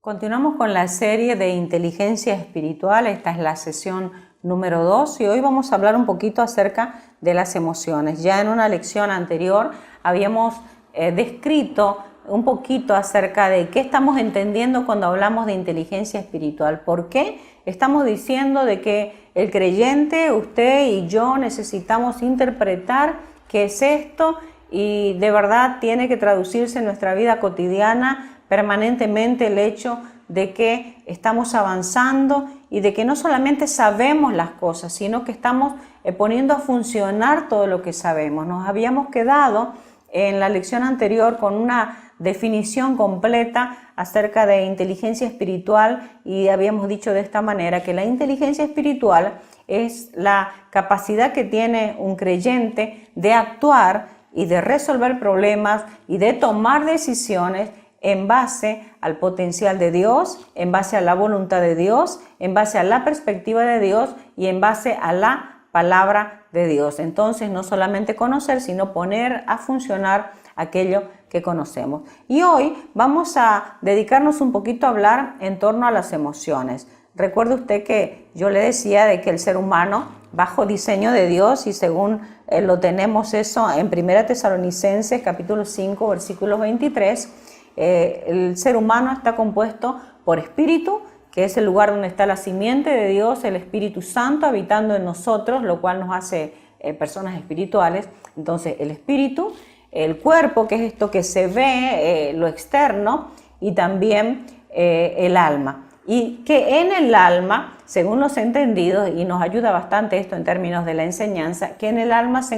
Continuamos con la serie de inteligencia espiritual. Esta es la sesión número 2 y hoy vamos a hablar un poquito acerca de las emociones. Ya en una lección anterior habíamos descrito un poquito acerca de qué estamos entendiendo cuando hablamos de inteligencia espiritual. ¿Por qué estamos diciendo de que el creyente, usted y yo, necesitamos interpretar qué es esto y de verdad tiene que traducirse en nuestra vida cotidiana permanentemente el hecho de que estamos avanzando y de que no solamente sabemos las cosas, sino que estamos poniendo a funcionar todo lo que sabemos? Nos habíamos quedado en la lección anterior con una definición completa acerca de inteligencia espiritual y habíamos dicho de esta manera que la inteligencia espiritual es la capacidad que tiene un creyente de actuar y de resolver problemas y de tomar decisiones en base al potencial de Dios, en base a la voluntad de Dios, en base a la perspectiva de Dios y en base a la palabra de Dios. Entonces, no solamente conocer, sino poner a funcionar aquello que conocemos. Y hoy vamos a dedicarnos un poquito a hablar en torno a las emociones. Recuerde usted que yo le decía de que el ser humano, bajo diseño de Dios, y según lo tenemos eso en 1 Tesalonicenses capítulo 5, versículo 23, el ser humano está compuesto por espíritu, que es el lugar donde está la simiente de Dios, el Espíritu Santo habitando en nosotros, lo cual nos hace personas espirituales. Entonces el espíritu, el cuerpo, que es esto que se ve, lo externo, y también el alma. Y que en el alma, según los entendidos, y nos ayuda bastante esto en términos de la enseñanza, que en el alma se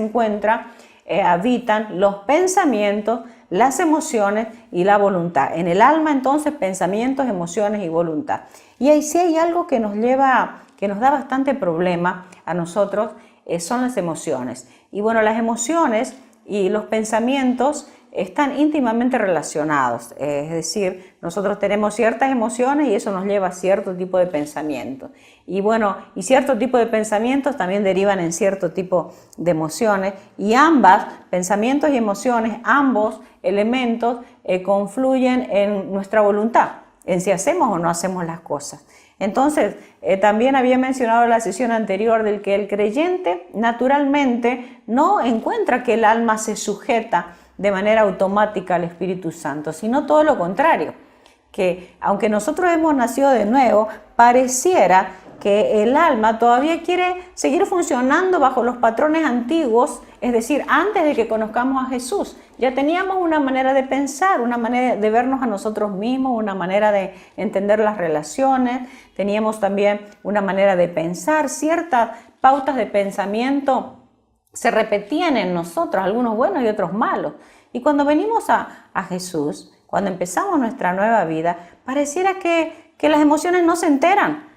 habitan los pensamientos, las emociones y la voluntad. En el alma, entonces, pensamientos, emociones y voluntad. Y ahí sí hay algo que nos da bastante problema a nosotros, son las emociones. Y bueno, las emociones y los pensamientos están íntimamente relacionados, es decir, nosotros tenemos ciertas emociones y eso nos lleva a cierto tipo de pensamientos. Y bueno, y cierto tipo de pensamientos también derivan en cierto tipo de emociones, y ambas, pensamientos y emociones, ambos elementos confluyen en nuestra voluntad, en si hacemos o no hacemos las cosas. Entonces, también había mencionado en la sesión anterior del que el creyente naturalmente no encuentra que el alma se sujeta de manera automática al Espíritu Santo, sino todo lo contrario, que aunque nosotros hemos nacido de nuevo, pareciera que el alma todavía quiere seguir funcionando bajo los patrones antiguos, es decir, antes de que conozcamos a Jesús. Ya teníamos una manera de pensar, una manera de vernos a nosotros mismos, una manera de entender las relaciones, teníamos también una manera de pensar, ciertas pautas de pensamiento se repetían en nosotros, algunos buenos y otros malos. Y cuando venimos a Jesús, cuando empezamos nuestra nueva vida, pareciera que las emociones no se enteran.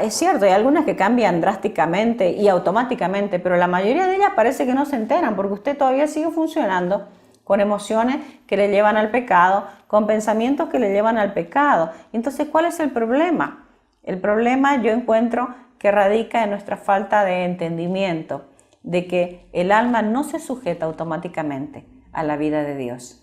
Es cierto, hay algunas que cambian drásticamente y automáticamente, pero la mayoría de ellas parece que no se enteran porque usted todavía sigue funcionando con emociones que le llevan al pecado, con pensamientos que le llevan al pecado. Entonces, ¿cuál es el problema? El problema yo encuentro que radica en nuestra falta de entendimiento de que el alma no se sujeta automáticamente a la vida de Dios.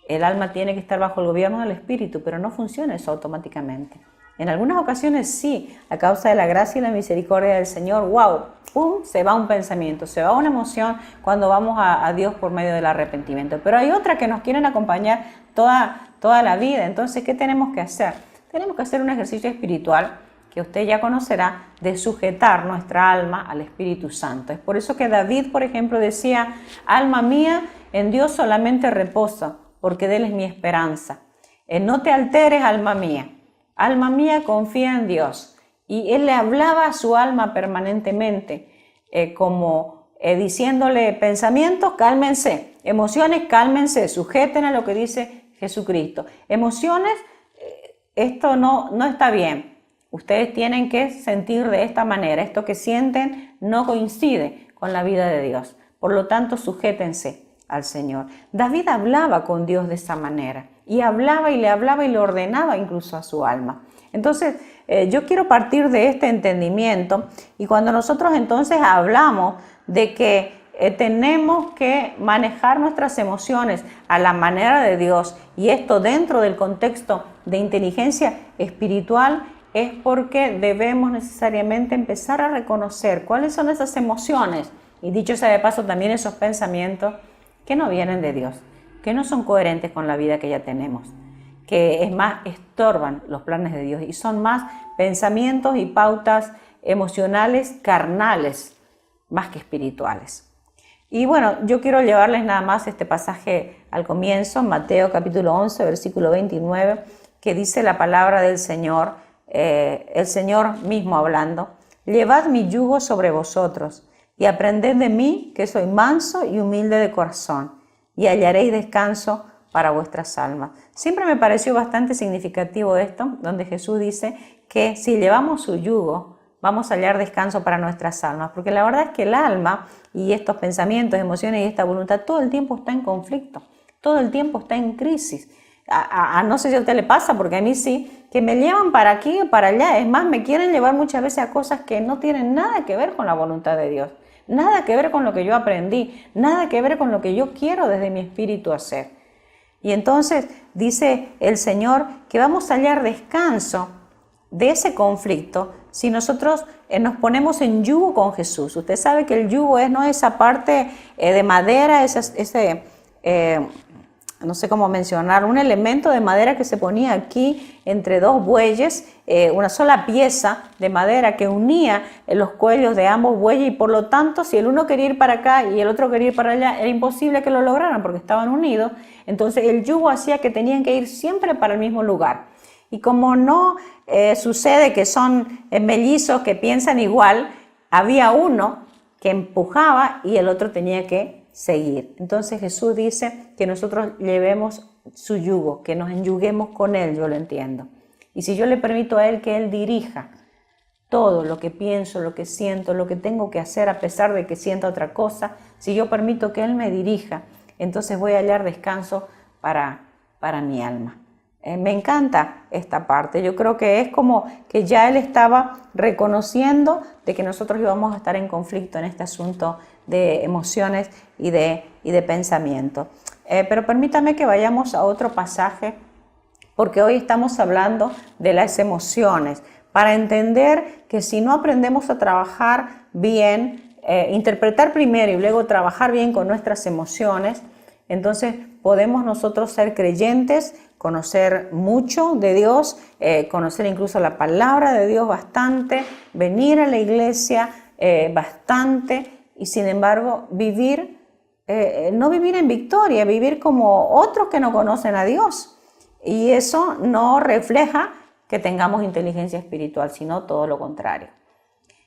El alma tiene que estar bajo el gobierno del Espíritu, pero no funciona eso automáticamente. En algunas ocasiones sí, a causa de la gracia y la misericordia del Señor, wow, ¡pum!, se va un pensamiento, se va una emoción cuando vamos a Dios por medio del arrepentimiento. Pero hay otras que nos quieren acompañar toda la vida. Entonces, ¿qué tenemos que hacer? Tenemos que hacer un ejercicio espiritual que usted ya conocerá, de sujetar nuestra alma al Espíritu Santo. Es por eso que David, por ejemplo, decía: alma mía, en Dios solamente reposa, porque de Él es mi esperanza. No te alteres, alma mía, confía en Dios. Y Él le hablaba a su alma permanentemente, diciéndole: pensamientos, cálmense; emociones, cálmense, sujeten a lo que dice Jesucristo. Emociones, esto no está bien. Ustedes tienen que sentir de esta manera. Esto que sienten no coincide con la vida de Dios. Por lo tanto, sujétense al Señor. David hablaba con Dios de esa manera. Y hablaba y le ordenaba incluso a su alma. Entonces, yo quiero partir de este entendimiento. Y cuando nosotros entonces hablamos de que tenemos que manejar nuestras emociones a la manera de Dios, y esto dentro del contexto de inteligencia espiritual, es porque debemos necesariamente empezar a reconocer cuáles son esas emociones, y dicho sea de paso también esos pensamientos que no vienen de Dios, que no son coherentes con la vida que ya tenemos, que es más, estorban los planes de Dios y son más pensamientos y pautas emocionales carnales más que espirituales. Y bueno, yo quiero llevarles nada más este pasaje al comienzo, Mateo capítulo 11, versículo 29, que dice la palabra del Señor, el Señor mismo hablando: llevad mi yugo sobre vosotros y aprended de mí, que soy manso y humilde de corazón, y hallaréis descanso para vuestras almas. Siempre me pareció bastante significativo esto, donde Jesús dice que si llevamos su yugo, vamos a hallar descanso para nuestras almas, porque la verdad es que el alma y estos pensamientos, emociones y esta voluntad todo el tiempo está en conflicto, todo el tiempo está en crisis. No sé si a usted le pasa, porque a mí sí, que me llevan para aquí o para allá. Es más, me quieren llevar muchas veces a cosas que no tienen nada que ver con la voluntad de Dios, nada que ver con lo que yo aprendí, nada que ver con lo que yo quiero desde mi espíritu hacer. Y entonces dice el Señor que vamos a hallar descanso de ese conflicto si nosotros nos ponemos en yugo con Jesús. Usted sabe que el yugo es no esa parte de madera, no sé cómo mencionar, un elemento de madera que se ponía aquí entre dos bueyes, una sola pieza de madera que unía los cuellos de ambos bueyes, y por lo tanto, si el uno quería ir para acá y el otro quería ir para allá, era imposible que lo lograran porque estaban unidos. Entonces el yugo hacía que tenían que ir siempre para el mismo lugar. Y como no sucede que son mellizos que piensan igual, había uno que empujaba y el otro tenía que seguir. Entonces Jesús dice que nosotros llevemos su yugo, que nos enyuguemos con Él, yo lo entiendo. Y si yo le permito a Él que Él dirija todo lo que pienso, lo que siento, lo que tengo que hacer a pesar de que sienta otra cosa, si yo permito que Él me dirija, entonces voy a hallar descanso para mi alma. Me encanta esta parte. Yo creo que es como que ya Él estaba reconociendo de que nosotros íbamos a estar en conflicto en este asunto de emociones y de pensamiento. Pero permítame que vayamos a otro pasaje, porque hoy estamos hablando de las emociones, para entender que si no aprendemos a trabajar bien, interpretar primero y luego trabajar bien con nuestras emociones, entonces podemos nosotros ser creyentes, conocer mucho de Dios, conocer incluso la palabra de Dios bastante, venir a la iglesia bastante, y sin embargo vivir, no vivir en victoria, vivir como otros que no conocen a Dios. Y eso no refleja que tengamos inteligencia espiritual, sino todo lo contrario.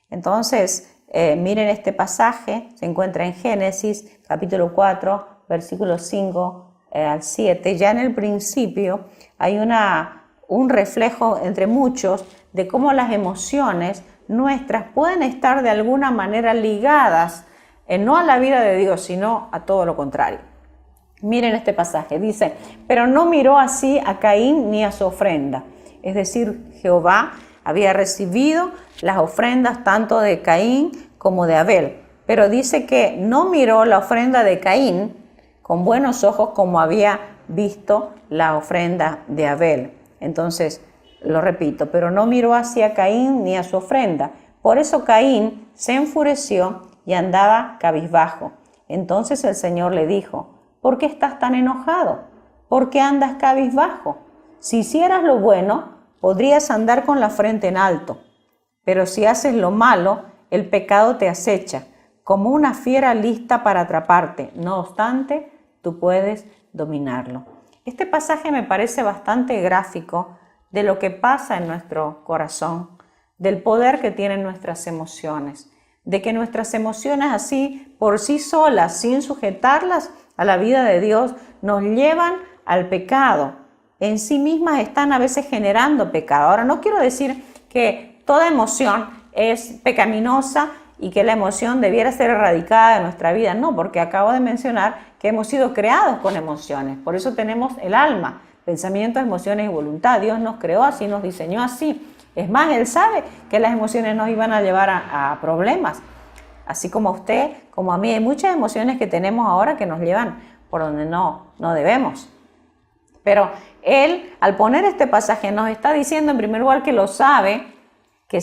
Entonces, miren este pasaje, se encuentra en Génesis capítulo 4, versículos 5 al 7. Ya en el principio hay un reflejo entre muchos de cómo las emociones nuestras pueden estar de alguna manera ligadas, no a la vida de Dios, sino a todo lo contrario. Miren este pasaje, dice: pero no miró así a Caín ni a su ofrenda. Es decir, Jehová había recibido las ofrendas tanto de Caín como de Abel, pero dice que no miró la ofrenda de Caín con buenos ojos como había visto la ofrenda de Abel. Entonces, lo repito, pero no miró hacia Caín ni a su ofrenda. Por eso Caín se enfureció y andaba cabizbajo. Entonces el Señor le dijo: ¿por qué estás tan enojado? ¿Por qué andas cabizbajo? Si hicieras lo bueno, podrías andar con la frente en alto. Pero si haces lo malo, el pecado te acecha, como una fiera lista para atraparte. No obstante, tú puedes dominarlo. Este pasaje me parece bastante gráfico de lo que pasa en nuestro corazón, del poder que tienen nuestras emociones, de que nuestras emociones así por sí solas, sin sujetarlas a la vida de Dios, nos llevan al pecado. En sí mismas están a veces generando pecado. Ahora, no quiero decir que toda emoción es pecaminosa y que la emoción debiera ser erradicada de nuestra vida. No, porque acabo de mencionar que hemos sido creados con emociones. Por eso tenemos el alma, pensamientos, emociones y voluntad. Dios nos creó así, nos diseñó así. Es más, Él sabe que las emociones nos iban a llevar a problemas. así como a usted, como a mí, hay muchas emociones que tenemos ahora que nos llevan por donde no debemos. Pero él, al poner este pasaje, nos está diciendo en primer lugar que lo sabe, que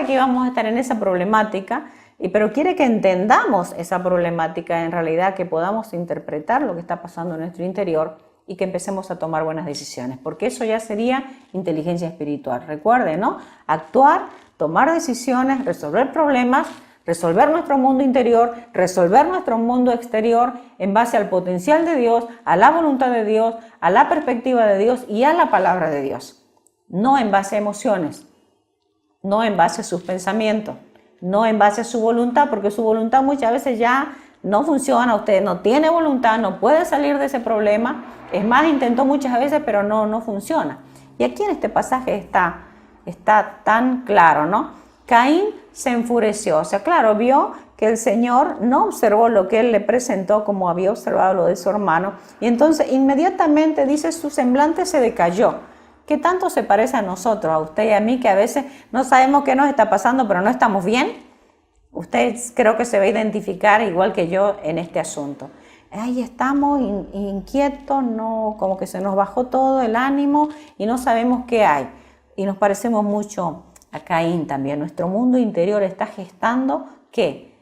íbamos a estar en esa problemática, pero quiere que entendamos esa problemática en realidad, que podamos interpretar lo que está pasando en nuestro interior y que empecemos a tomar buenas decisiones, porque eso ya sería inteligencia espiritual. Recuerden, ¿no? Actuar, tomar decisiones, resolver problemas, resolver nuestro mundo interior, resolver nuestro mundo exterior en base al potencial de Dios, a la voluntad de Dios, a la perspectiva de Dios y a la palabra de Dios. No en base a emociones, no en base a sus pensamientos, no en base a su voluntad, porque su voluntad muchas veces ya no funciona, usted no tiene voluntad, no puede salir de ese problema. Es más, intentó muchas veces, pero no funciona. Y aquí en este pasaje está tan claro, ¿no? Caín se enfureció, o sea, claro, vio que el Señor no observó lo que él le presentó como había observado lo de su hermano, y entonces inmediatamente dice, su semblante se decayó. ¿Qué tanto se parece a nosotros, a usted y a mí, que a veces no sabemos qué nos está pasando, pero no estamos bien? Usted creo que se va a identificar igual que yo en este asunto. Ahí estamos inquietos, no, como que se nos bajó todo el ánimo y no sabemos qué hay. Y nos parecemos mucho a Caín también. Nuestro mundo interior está gestando, ¿qué?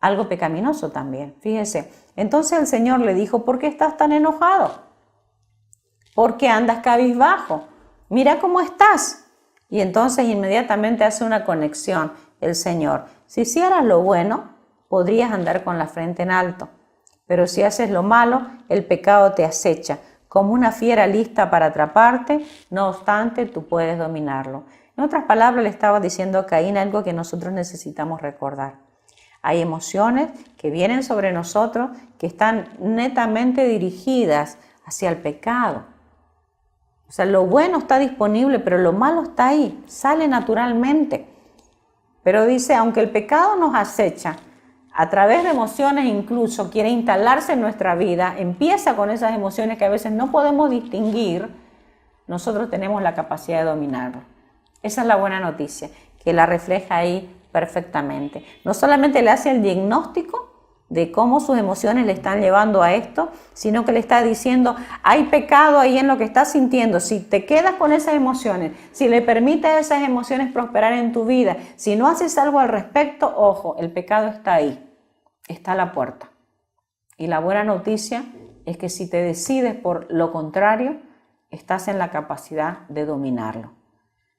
Algo pecaminoso también, fíjese. Entonces el Señor le dijo, ¿por qué estás tan enojado? ¿Por qué andas cabizbajo? Mira cómo estás. Y entonces inmediatamente hace una conexión el Señor. Si hicieras lo bueno, podrías andar con la frente en alto. Pero si haces lo malo, el pecado te acecha, como una fiera lista para atraparte, no obstante, tú puedes dominarlo. En otras palabras, le estaba diciendo a Caín algo que nosotros necesitamos recordar. Hay emociones que vienen sobre nosotros que están netamente dirigidas hacia el pecado. O sea, lo bueno está disponible, pero lo malo está ahí, sale naturalmente. Pero dice, aunque el pecado nos acecha, a través de emociones incluso quiere instalarse en nuestra vida, empieza con esas emociones que a veces no podemos distinguir, nosotros tenemos la capacidad de dominarlo. Esa es la buena noticia, que la refleja ahí perfectamente. No solamente le hace el diagnóstico de cómo sus emociones le están llevando a esto, sino que le está diciendo, hay pecado ahí en lo que estás sintiendo. Si te quedas con esas emociones, si le permites a esas emociones prosperar en tu vida, si no haces algo al respecto, ojo, el pecado está ahí, está a la puerta. Y la buena noticia es que si te decides por lo contrario, estás en la capacidad de dominarlo.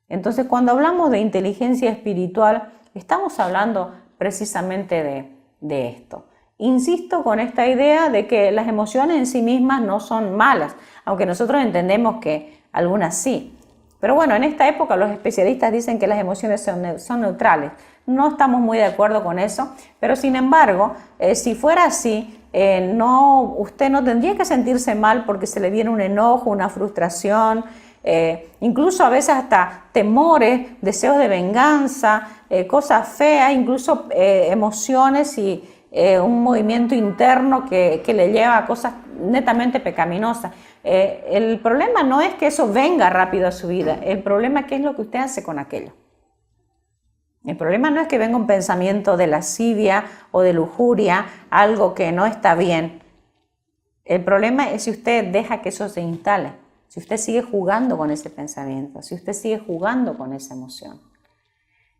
Entonces, cuando hablamos de inteligencia espiritual, estamos hablando precisamente de esto. Insisto con esta idea de que las emociones en sí mismas no son malas, aunque nosotros entendemos que algunas sí. Pero bueno, en esta época los especialistas dicen que las emociones son neutrales. No estamos muy de acuerdo con eso, pero sin embargo, si fuera así, usted no tendría que sentirse mal porque se le viene un enojo, una frustración, incluso a veces hasta temores, deseos de venganza, cosas feas, incluso emociones y un movimiento interno que le lleva a cosas netamente pecaminosas. El problema no es que eso venga rápido a su vida, el problema es qué es lo que usted hace con aquello. El problema no es que venga un pensamiento de lascivia o de lujuria, algo que no está bien. El problema es si usted deja que eso se instale, si usted sigue jugando con ese pensamiento, si usted sigue jugando con esa emoción.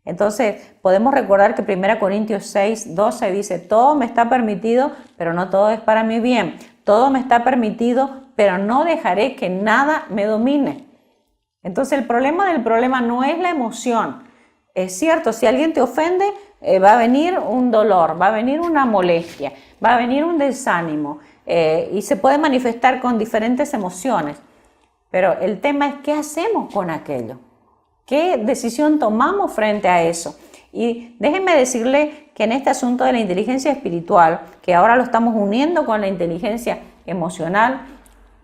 Entonces, podemos recordar que 1 Corintios 6, 12 dice, todo me está permitido, pero no todo es para mi bien. Todo me está permitido, pero no dejaré que nada me domine. Entonces, el problema del problema no es la emoción. Es cierto, si alguien te ofende, va a venir un dolor, va a venir una molestia, va a venir un desánimo y se puede manifestar con diferentes emociones. Pero el tema es qué hacemos con aquello. ¿Qué decisión tomamos frente a eso? Y déjenme decirle que en este asunto de la inteligencia espiritual, que ahora lo estamos uniendo con la inteligencia emocional,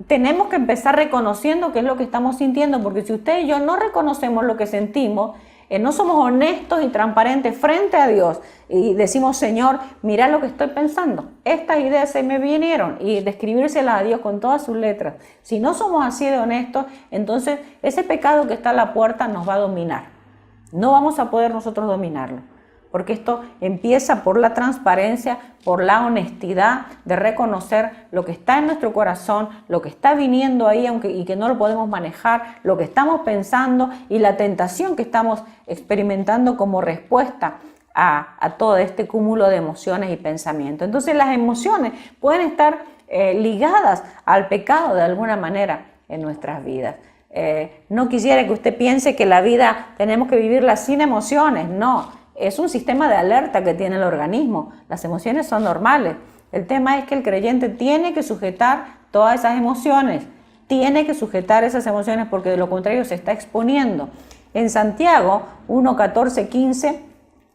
tenemos que empezar reconociendo qué es lo que estamos sintiendo, porque si usted y yo no reconocemos lo que sentimos, no somos honestos y transparentes frente a Dios y decimos, Señor, mira lo que estoy pensando, estas ideas se me vinieron, y describírselas a Dios con todas sus letras. Si no somos así de honestos, entonces ese pecado que está a la puerta nos va a dominar. No vamos a poder nosotros dominarlo, porque esto empieza por la transparencia, por la honestidad de reconocer lo que está en nuestro corazón, lo que está viniendo ahí y que no lo podemos manejar, lo que estamos pensando y la tentación que estamos experimentando como respuesta a todo este cúmulo de emociones y pensamientos. Entonces las emociones pueden estar ligadas al pecado de alguna manera en nuestras vidas. No quisiera que usted piense que la vida tenemos que vivirla sin emociones, no, es un sistema de alerta que tiene el organismo, las emociones son normales. El tema es que el creyente tiene que sujetar todas esas emociones, tiene que sujetar esas emociones porque de lo contrario se está exponiendo. En Santiago 1, 14, 15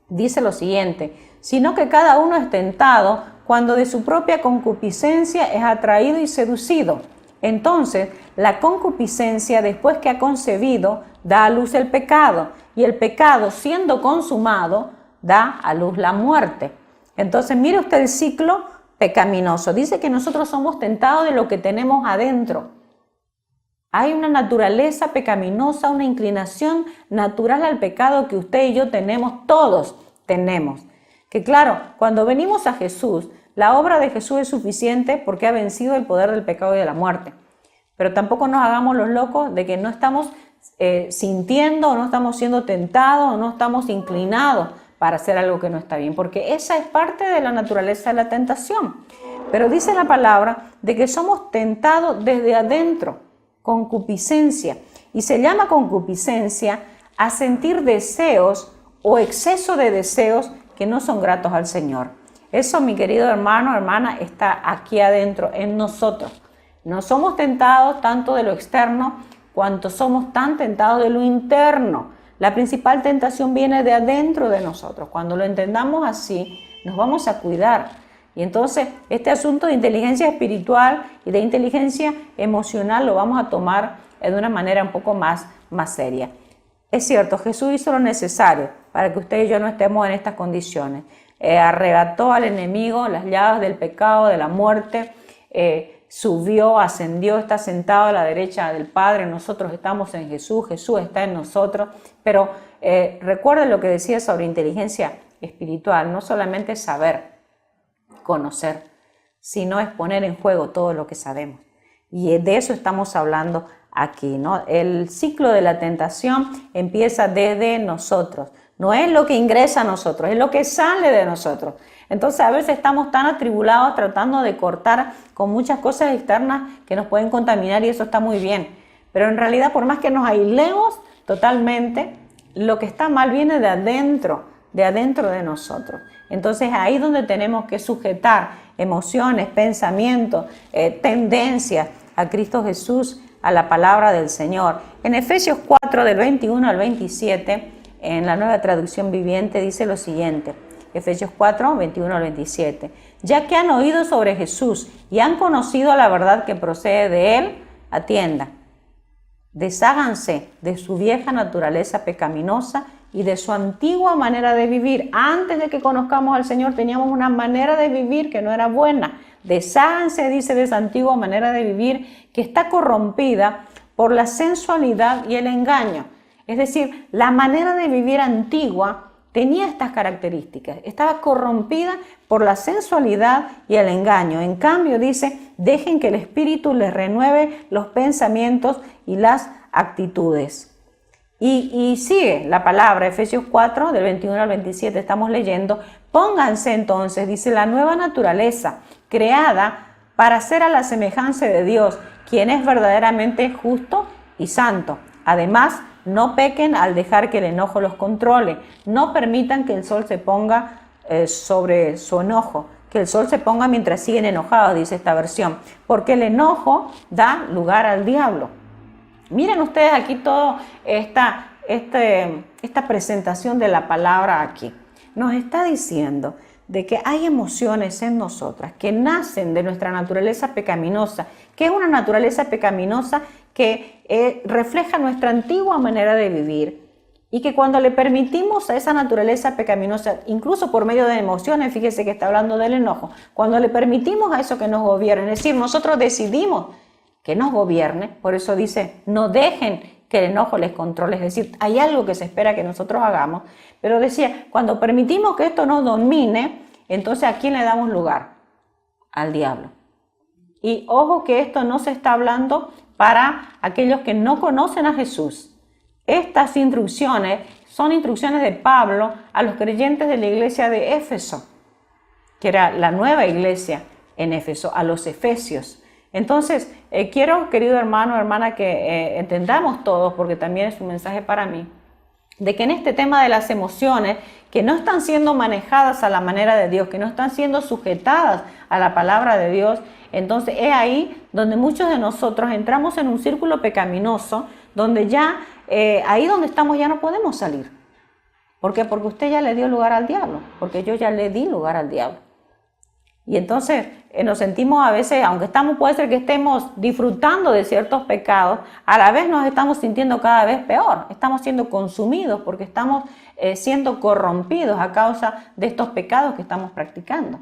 dice lo siguiente: sino que cada uno es tentado cuando de su propia concupiscencia es atraído y seducido. Entonces, la concupiscencia, después que ha concebido, da a luz el pecado, y el pecado, siendo consumado, da a luz la muerte. Entonces, mire usted el ciclo pecaminoso. Dice que nosotros somos tentados de lo que tenemos adentro. Hay una naturaleza pecaminosa, una inclinación natural al pecado que usted y yo tenemos, todos tenemos. Que claro, cuando venimos a Jesús, la obra de Jesús es suficiente porque ha vencido el poder del pecado y de la muerte. Pero tampoco nos hagamos los locos de que no estamos sintiendo o no estamos siendo tentados o no estamos inclinados para hacer algo que no está bien, porque esa es parte de la naturaleza de la tentación. Pero dice la palabra de que somos tentados desde adentro, concupiscencia, y se llama concupiscencia a sentir deseos o exceso de deseos que no son gratos al Señor. Eso, mi querido hermano, hermana, está aquí adentro, en nosotros. No somos tentados tanto de lo externo, cuanto somos tan tentados de lo interno. La principal tentación viene de adentro de nosotros. Cuando lo entendamos así, nos vamos a cuidar. Y entonces, este asunto de inteligencia espiritual y de inteligencia emocional lo vamos a tomar de una manera un poco más seria. Es cierto, Jesús hizo lo necesario para que usted y yo no estemos en estas condiciones. Arrebató al enemigo las llaves del pecado, de la muerte, subió, ascendió, está sentado a la derecha del Padre. Nosotros estamos en Jesús, Jesús está en nosotros. Pero recuerden lo que decía sobre inteligencia espiritual, no solamente saber, conocer, sino es poner en juego todo lo que sabemos. Y de eso estamos hablando aquí, ¿no? El ciclo de la tentación empieza desde nosotros. No es lo que ingresa a nosotros, es lo que sale de nosotros. Entonces a veces estamos tan atribulados tratando de cortar con muchas cosas externas que nos pueden contaminar y eso está muy bien. Pero en realidad, por más que nos aislemos totalmente, lo que está mal viene de adentro de nosotros. Entonces ahí es donde tenemos que sujetar emociones, pensamientos, tendencias a Cristo Jesús, a la palabra del Señor. En Efesios 4, del 21 al 27, en la Nueva Traducción Viviente, dice lo siguiente. Efesios 4, 21 al 27. Ya que han oído sobre Jesús y han conocido la verdad que procede de Él, atienda. Desháganse de su vieja naturaleza pecaminosa y de su antigua manera de vivir. Antes de que conozcamos al Señor teníamos una manera de vivir que no era buena. Desháganse, dice, de esa antigua manera de vivir que está corrompida por la sensualidad y el engaño. Es decir, la manera de vivir antigua tenía estas características. Estaba corrompida por la sensualidad y el engaño. En cambio, dice, dejen que el Espíritu les renueve los pensamientos y las actitudes. Y sigue la palabra, Efesios 4, del 21 al 27, estamos leyendo. Pónganse entonces, dice, la nueva naturaleza, creada para ser a la semejanza de Dios, quien es verdaderamente justo y santo. Además, no pequen al dejar que el enojo los controle. No permitan que el sol se ponga sobre su enojo, que el sol se ponga mientras siguen enojados, dice esta versión, porque el enojo da lugar al diablo. Miren ustedes aquí toda esta presentación de la palabra aquí. Nos está diciendo de que hay emociones en nosotras que nacen de nuestra naturaleza pecaminosa, que es una naturaleza pecaminosa que refleja nuestra antigua manera de vivir y que cuando le permitimos a esa naturaleza pecaminosa, incluso por medio de emociones, fíjese que está hablando del enojo, cuando le permitimos a eso que nos gobierne, es decir, nosotros decidimos que nos gobierne, por eso dice, no dejen que el enojo les controle. Es decir, hay algo que se espera que nosotros hagamos. Pero decía, cuando permitimos que esto nos domine, entonces ¿a quién le damos lugar? Al diablo. Y ojo que esto no se está hablando para aquellos que no conocen a Jesús. Estas instrucciones son instrucciones de Pablo a los creyentes de la iglesia de Éfeso, que era la nueva iglesia en Éfeso, a los efesios. Entonces, quiero, querido hermano, hermana, que entendamos todos, porque también es un mensaje para mí, de que en este tema de las emociones, que no están siendo manejadas a la manera de Dios, que no están siendo sujetadas a la palabra de Dios, entonces es ahí donde muchos de nosotros entramos en un círculo pecaminoso, donde ya, ahí donde estamos ya no podemos salir. ¿Por qué? Porque usted ya le dio lugar al diablo, porque yo ya le di lugar al diablo. Y entonces nos sentimos a veces, aunque puede ser que estemos disfrutando de ciertos pecados, a la vez nos estamos sintiendo cada vez peor. Estamos siendo consumidos porque estamos siendo corrompidos a causa de estos pecados que estamos practicando.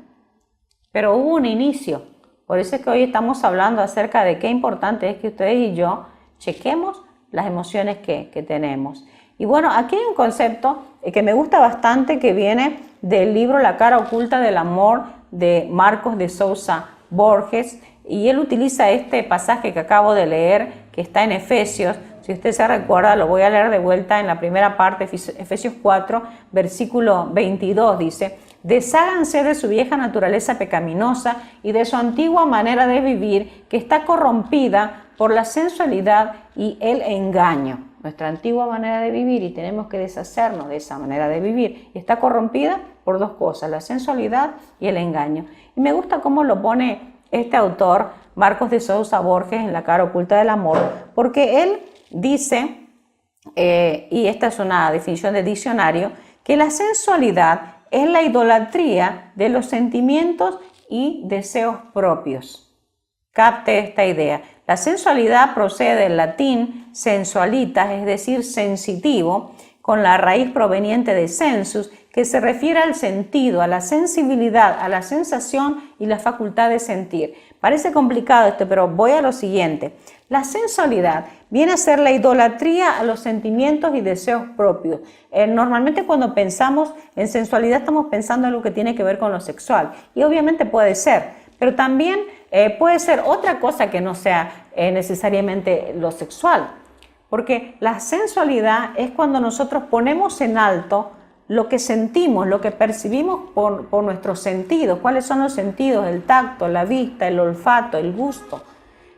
Pero hubo un inicio. Por eso es que hoy estamos hablando acerca de qué importante es que ustedes y yo chequemos las emociones que tenemos. Y bueno, aquí hay un concepto que me gusta bastante, que viene del libro La cara oculta del amor, de Marcos de Sousa Borges, y él utiliza este pasaje que acabo de leer, que está en Efesios. Si usted se recuerda, lo voy a leer de vuelta en la primera parte, Efesios 4, versículo 22, dice: desháganse de su vieja naturaleza pecaminosa y de su antigua manera de vivir, que está corrompida por la sensualidad y el engaño. Nuestra antigua manera de vivir, y tenemos que deshacernos de esa manera de vivir, y está corrompida por dos cosas: la sensualidad y el engaño. Y me gusta cómo lo pone este autor, Marcos de Sousa Borges, en La cara oculta del amor, porque él dice, y esta es una definición de diccionario, que la sensualidad es la idolatría de los sentimientos y deseos propios. Capte esta idea. La sensualidad procede del latín sensualitas, es decir, sensitivo, con la raíz proveniente de sensus, que se refiere al sentido, a la sensibilidad, a la sensación y la facultad de sentir. Parece complicado esto, pero voy a lo siguiente. La sensualidad viene a ser la idolatría a los sentimientos y deseos propios. Normalmente cuando pensamos en sensualidad estamos pensando en lo que tiene que ver con lo sexual, y obviamente puede ser, pero también puede ser otra cosa que no sea necesariamente lo sexual, porque la sensualidad es cuando nosotros ponemos en alto lo que sentimos, lo que percibimos por nuestros sentidos. ¿Cuáles son los sentidos? El tacto, la vista, el olfato, el gusto.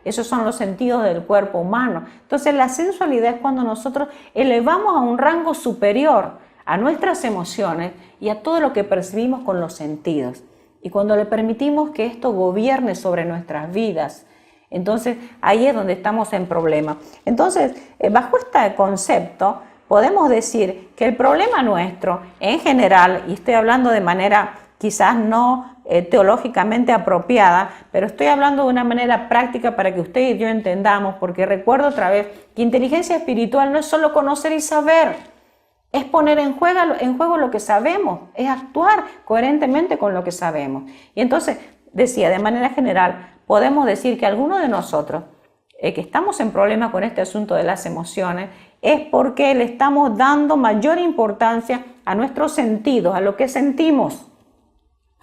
Esos son los sentidos del cuerpo humano. Entonces la sensualidad es cuando nosotros elevamos a un rango superior a nuestras emociones y a todo lo que percibimos con los sentidos. Y cuando le permitimos que esto gobierne sobre nuestras vidas, entonces ahí es donde estamos en problema. Entonces, bajo este concepto, podemos decir que el problema nuestro en general, y estoy hablando de manera quizás no teológicamente apropiada, pero estoy hablando de una manera práctica para que usted y yo entendamos, porque recuerdo otra vez que inteligencia espiritual no es solo conocer y saber, es poner en juego lo que sabemos, es actuar coherentemente con lo que sabemos. Y entonces, decía, de manera general, podemos decir que algunos de nosotros que estamos en problemas con este asunto de las emociones es porque le estamos dando mayor importancia a nuestros sentidos, a lo que sentimos,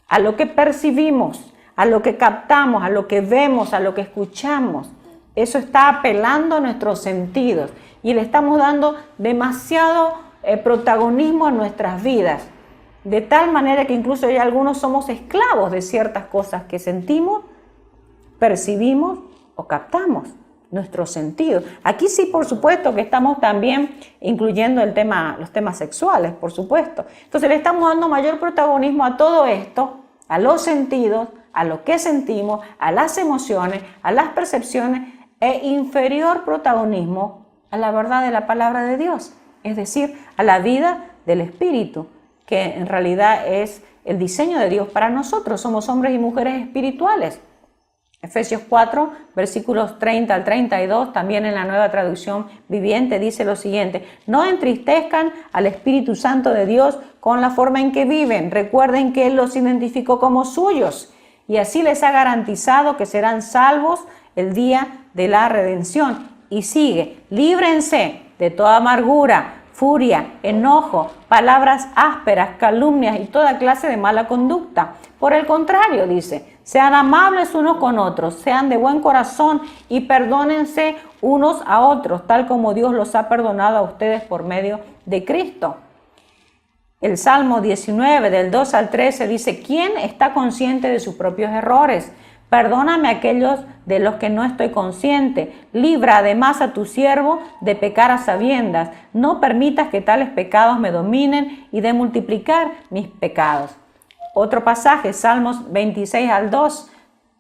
a lo que percibimos, a lo que captamos, a lo que vemos, a lo que escuchamos. Eso está apelando a nuestros sentidos y le estamos dando demasiado protagonismo en nuestras vidas, de tal manera que incluso ya algunos somos esclavos de ciertas cosas que sentimos, percibimos o captamos, nuestros sentidos. Aquí sí, por supuesto, que estamos también incluyendo los temas sexuales, por supuesto. Entonces le estamos dando mayor protagonismo a todo esto, a los sentidos, a lo que sentimos, a las emociones, a las percepciones, e inferior protagonismo a la verdad de la palabra de Dios, es decir, a la vida del Espíritu, que en realidad es el diseño de Dios para nosotros. Somos hombres y mujeres espirituales. Efesios 4, versículos 30 al 32, también en la Nueva Traducción Viviente, dice lo siguiente: no entristezcan al Espíritu Santo de Dios con la forma en que viven. Recuerden que Él los identificó como suyos y así les ha garantizado que serán salvos el día de la redención. Y sigue, líbrense de toda amargura, furia, enojo, palabras ásperas, calumnias y toda clase de mala conducta. Por el contrario, dice, sean amables unos con otros, sean de buen corazón y perdónense unos a otros, tal como Dios los ha perdonado a ustedes por medio de Cristo. El Salmo 19, del 2 al 13, dice, ¿quién está consciente de sus propios errores? Perdóname aquellos de los que no estoy consciente. Libra además a tu siervo de pecar a sabiendas. No permitas que tales pecados me dominen y de multiplicar mis pecados. Otro pasaje, Salmos 26 al 2,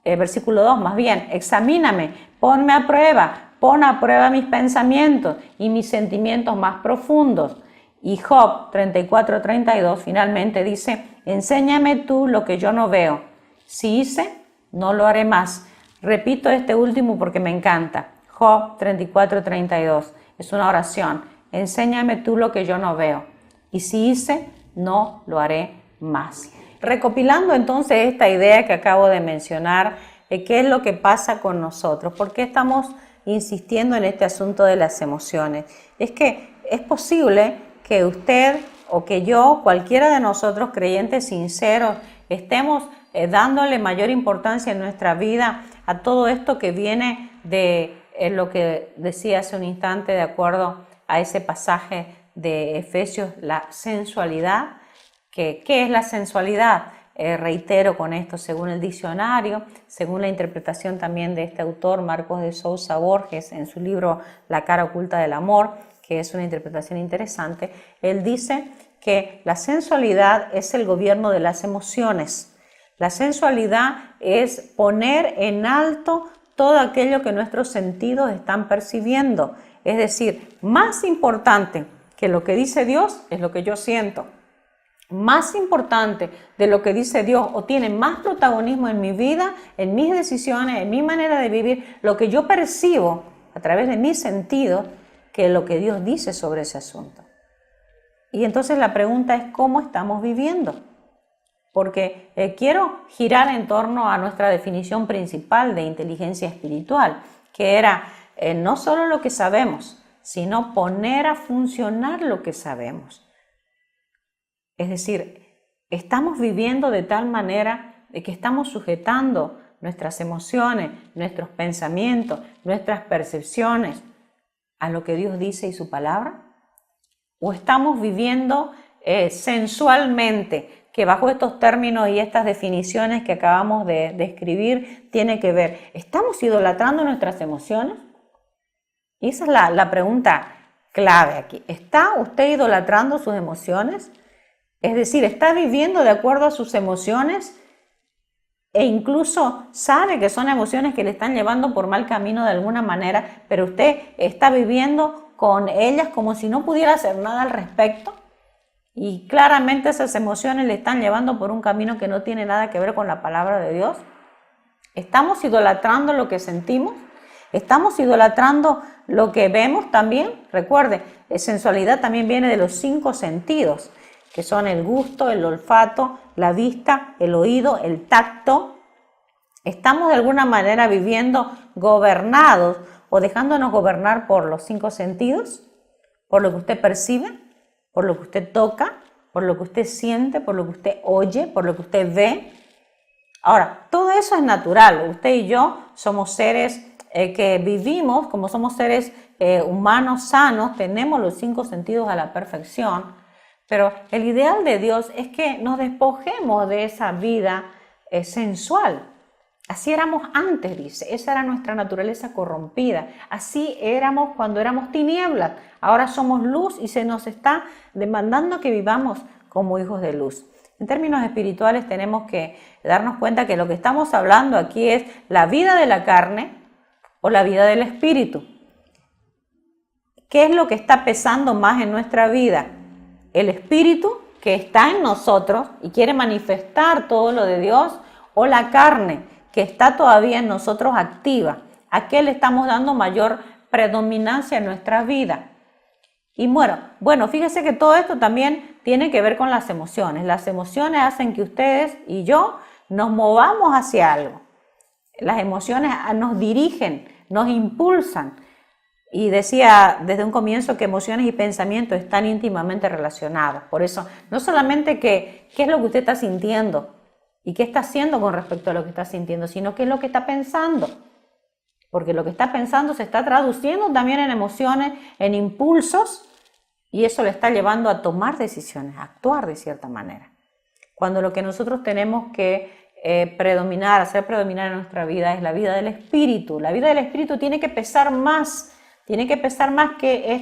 versículo 2 más bien. Examíname, ponme a prueba, pon a prueba mis pensamientos y mis sentimientos más profundos. Y Job 34-32 finalmente dice, enséñame tú lo que yo no veo. Si hice, no lo haré más. Repito este último porque me encanta. Job 34-32. Es una oración. Enséñame tú lo que yo no veo. Y si hice, no lo haré más. Recopilando entonces esta idea que acabo de mencionar, ¿qué es lo que pasa con nosotros? ¿Por qué estamos insistiendo en este asunto de las emociones? Es que es posible que usted o que yo, cualquiera de nosotros creyentes sinceros, estemos dándole mayor importancia en nuestra vida a todo esto que viene de lo que decía hace un instante de acuerdo a ese pasaje de Efesios, la sensualidad. ¿Qué es la sensualidad? Reitero con esto, según el diccionario, según la interpretación también de este autor, Marcos de Sousa Borges, en su libro La cara oculta del amor, que es una interpretación interesante, él dice que la sensualidad es el gobierno de las emociones. La sensualidad es poner en alto todo aquello que nuestros sentidos están percibiendo. Es decir, más importante que lo que dice Dios es lo que yo siento. Más importante de lo que dice Dios o tiene más protagonismo en mi vida, en mis decisiones, en mi manera de vivir, lo que yo percibo a través de mis sentidos, que lo que Dios dice sobre ese asunto. Y entonces la pregunta es, ¿cómo estamos viviendo? Porque quiero girar en torno a nuestra definición principal de inteligencia espiritual, que era no solo lo que sabemos, sino poner a funcionar lo que sabemos. Es decir, estamos viviendo de tal manera de que estamos sujetando nuestras emociones, nuestros pensamientos, nuestras percepciones a lo que Dios dice y su palabra, o estamos viviendo sensualmente, que bajo estos términos y estas definiciones que acabamos de describir tiene que ver, ¿estamos idolatrando nuestras emociones? Y esa es la pregunta clave aquí. ¿Está usted idolatrando sus emociones? Es decir, ¿está viviendo de acuerdo a sus emociones? E incluso sabe que son emociones que le están llevando por mal camino de alguna manera, pero usted está viviendo con ellas como si no pudiera hacer nada al respecto. Y claramente esas emociones le están llevando por un camino que no tiene nada que ver con la palabra de Dios. ¿Estamos idolatrando lo que sentimos? ¿Estamos idolatrando lo que vemos también? Recuerde, sensualidad también viene de los 5 sentidos, que son el gusto, el olfato, la vista, el oído, el tacto. ¿Estamos de alguna manera viviendo gobernados o dejándonos gobernar por los 5 sentidos? ¿Por lo que usted percibe? ¿Por lo que usted toca? ¿Por lo que usted siente? ¿Por lo que usted oye? ¿Por lo que usted ve? Ahora, todo eso es natural. Usted y yo somos seres que vivimos, como somos seres humanos sanos, tenemos los 5 sentidos a la perfección. Pero el ideal de Dios es que nos despojemos de esa vida sensual. Así éramos antes, dice. Esa era nuestra naturaleza corrompida. Así éramos cuando éramos tinieblas. Ahora somos luz y se nos está demandando que vivamos como hijos de luz. En términos espirituales tenemos que darnos cuenta que lo que estamos hablando aquí es la vida de la carne o la vida del espíritu. ¿Qué es lo que está pesando más en nuestra vida? El espíritu que está en nosotros y quiere manifestar todo lo de Dios, o la carne que está todavía en nosotros activa. ¿A qué le estamos dando mayor predominancia en nuestra vida? Y bueno, fíjese que todo esto también tiene que ver con las emociones. Las emociones hacen que ustedes y yo nos movamos hacia algo. Las emociones nos dirigen, nos impulsan. Y decía desde un comienzo que emociones y pensamientos están íntimamente relacionados. Por eso, no solamente qué es lo que usted está sintiendo y qué está haciendo con respecto a lo que está sintiendo, sino qué es lo que está pensando. Porque lo que está pensando se está traduciendo también en emociones, en impulsos, y eso le está llevando a tomar decisiones, a actuar de cierta manera. Cuando lo que nosotros tenemos que hacer predominar en nuestra vida es la vida del espíritu. La vida del espíritu tiene que pesar más que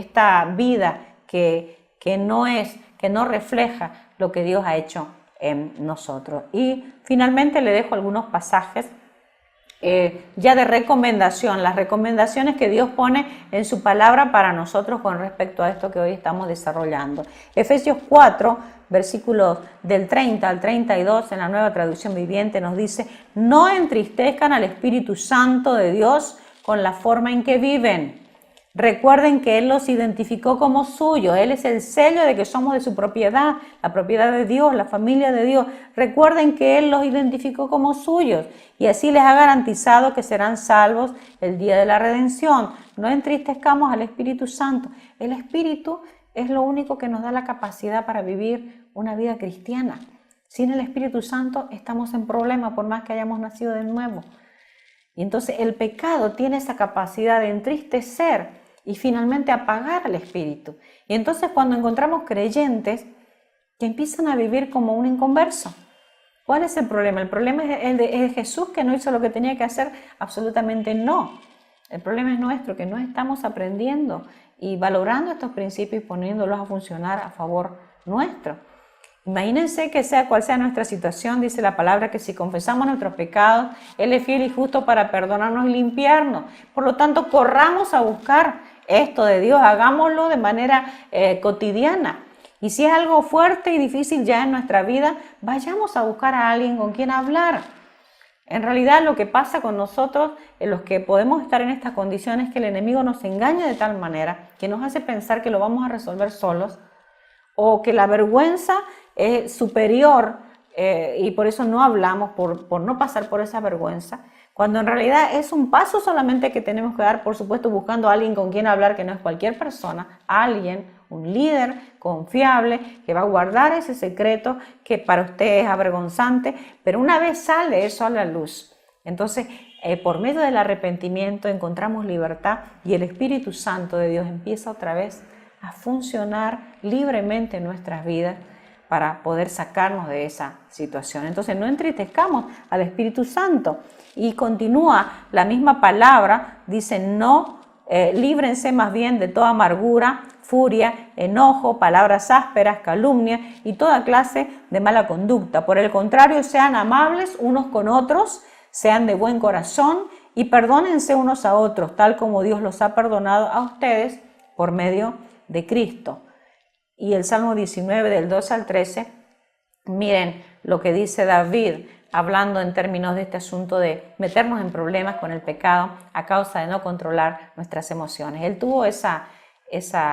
esta vida que no refleja lo que Dios ha hecho en nosotros. Y finalmente le dejo algunos pasajes ya de recomendación, las recomendaciones que Dios pone en su palabra para nosotros con respecto a esto que hoy estamos desarrollando. Efesios 4, versículos del 30 al 32 en la Nueva Traducción Viviente nos dice: no entristezcan al Espíritu Santo de Dios con la forma en que viven. Recuerden que Él los identificó como suyos. Él es el sello de que somos de su propiedad, la propiedad de Dios, la familia de Dios. Recuerden que Él los identificó como suyos y así les ha garantizado que serán salvos el día de la redención. No entristezcamos al Espíritu Santo. El Espíritu es lo único que nos da la capacidad para vivir una vida cristiana. Sin el Espíritu Santo estamos en problema por más que hayamos nacido de nuevo. Y entonces el pecado tiene esa capacidad de entristecer y finalmente apagar al espíritu. Y entonces cuando encontramos creyentes que empiezan a vivir como un inconverso, ¿cuál es el problema? ¿El problema es el de Jesús que no hizo lo que tenía que hacer? Absolutamente no. El problema es nuestro, que no estamos aprendiendo y valorando estos principios y poniéndolos a funcionar a favor nuestro. Imagínense que sea cual sea nuestra situación, dice la palabra que si confesamos nuestros pecados, Él es fiel y justo para perdonarnos y limpiarnos. Por lo tanto, corramos a buscar esto de Dios, hagámoslo de manera cotidiana. Y si es algo fuerte y difícil ya en nuestra vida, vayamos a buscar a alguien con quien hablar. En realidad lo que pasa con nosotros, en los que podemos estar en estas condiciones, es que el enemigo nos engaña de tal manera que nos hace pensar que lo vamos a resolver solos, o que la vergüenza es superior y por eso no hablamos, por no pasar por esa vergüenza, cuando en realidad es un paso solamente que tenemos que dar, por supuesto buscando a alguien con quien hablar, que no es cualquier persona, alguien, un líder confiable que va a guardar ese secreto que para usted es avergonzante, pero una vez sale eso a la luz, entonces por medio del arrepentimiento encontramos libertad y el Espíritu Santo de Dios empieza otra vez a funcionar libremente en nuestras vidas para poder sacarnos de esa situación. Entonces no entristezcamos al Espíritu Santo. Y continúa la misma palabra, dice: no, líbrense más bien de toda amargura, furia, enojo, palabras ásperas, calumnia y toda clase de mala conducta. Por el contrario, sean amables unos con otros, sean de buen corazón y perdónense unos a otros, tal como Dios los ha perdonado a ustedes por medio de Cristo. Y el Salmo 19 del 12 al 13, miren lo que dice David, hablando en términos de este asunto de meternos en problemas con el pecado a causa de no controlar nuestras emociones. Él tuvo esa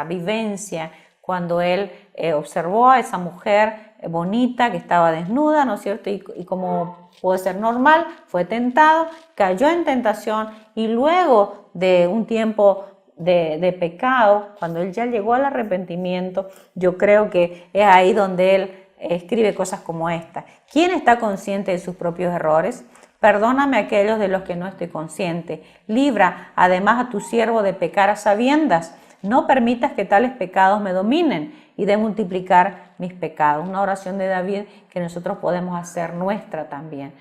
vivencia cuando él observó a esa mujer bonita que estaba desnuda, ¿no es cierto? Y como puede ser normal, fue tentado, cayó en tentación y luego de un tiempo de pecado, cuando él ya llegó al arrepentimiento, yo creo que es ahí donde él escribe cosas como esta: ¿quién está consciente de sus propios errores? Perdóname aquellos de los que no estoy consciente. Libra además a tu siervo de pecar a sabiendas. No permitas que tales pecados me dominen y de multiplicar mis pecados. Una oración de David que nosotros podemos hacer nuestra también.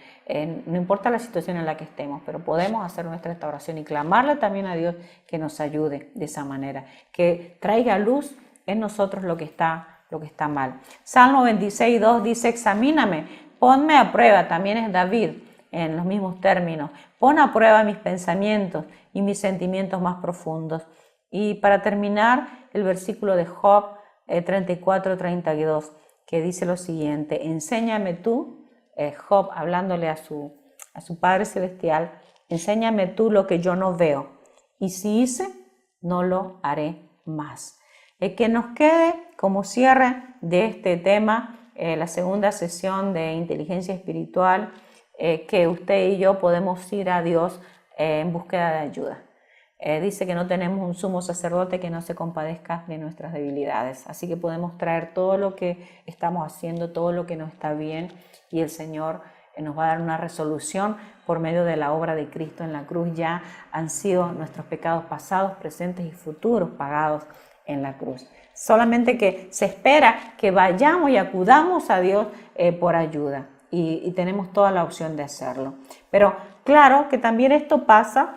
No importa la situación en la que estemos, pero podemos hacer nuestra esta oración y clamarle también a Dios que nos ayude de esa manera, que traiga luz en nosotros lo que está mal. Salmo 26:2 dice: examíname, ponme a prueba. También es David en los mismos términos. Pon a prueba mis pensamientos y mis sentimientos más profundos. Y para terminar, el versículo de Job 34:32, que dice lo siguiente: enséñame tú, Job hablándole a su Padre Celestial, enséñame tú lo que yo no veo, y si hice, no lo haré más. Que nos quede como cierre de este tema, la segunda sesión de inteligencia espiritual, que usted y yo podemos ir a Dios en búsqueda de ayuda. Dice que no tenemos un sumo sacerdote que no se compadezca de nuestras debilidades. Así que podemos traer todo lo que estamos haciendo, todo lo que no está bien, y el Señor nos va a dar una resolución por medio de la obra de Cristo en la cruz. Ya han sido nuestros pecados pasados, presentes y futuros pagados en la cruz. Solamente que se espera que vayamos y acudamos a Dios por ayuda, y tenemos toda la opción de hacerlo. Pero claro que también esto pasa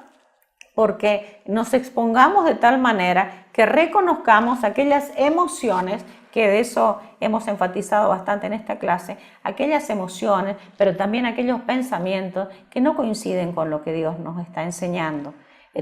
porque nos expongamos de tal manera que reconozcamos aquellas emociones, que de eso hemos enfatizado bastante en esta clase, aquellas emociones, pero también aquellos pensamientos que no coinciden con lo que Dios nos está enseñando.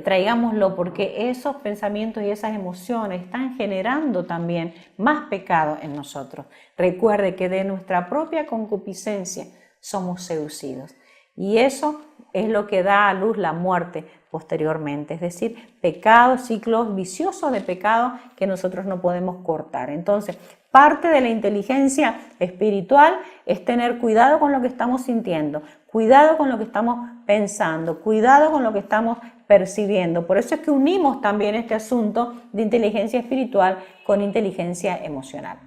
Traigámoslo, porque esos pensamientos y esas emociones están generando también más pecado en nosotros. Recuerde que de nuestra propia concupiscencia somos seducidos, y eso es lo que da a luz la muerte posteriormente, es decir, pecados, ciclos viciosos de pecado que nosotros no podemos cortar. Entonces, parte de la inteligencia espiritual es tener cuidado con lo que estamos sintiendo, cuidado con lo que estamos pensando, cuidado con lo que estamos percibiendo. Por eso es que unimos también este asunto de inteligencia espiritual con inteligencia emocional.